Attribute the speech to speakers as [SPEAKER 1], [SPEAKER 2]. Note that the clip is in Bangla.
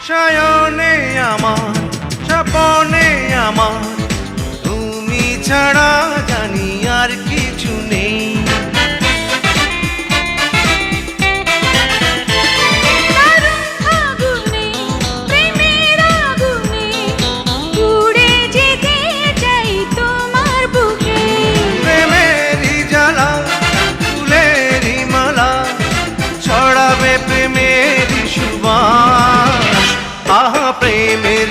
[SPEAKER 1] সায়নে আমার স্বপনে আমার তুমি ছাড়া জানি আর কিছু নেই। প্রেমেরই জ্বালা ফুলেরই মালা ছড়াবে প্রেমেরই সুবাস, আহা প্রেমের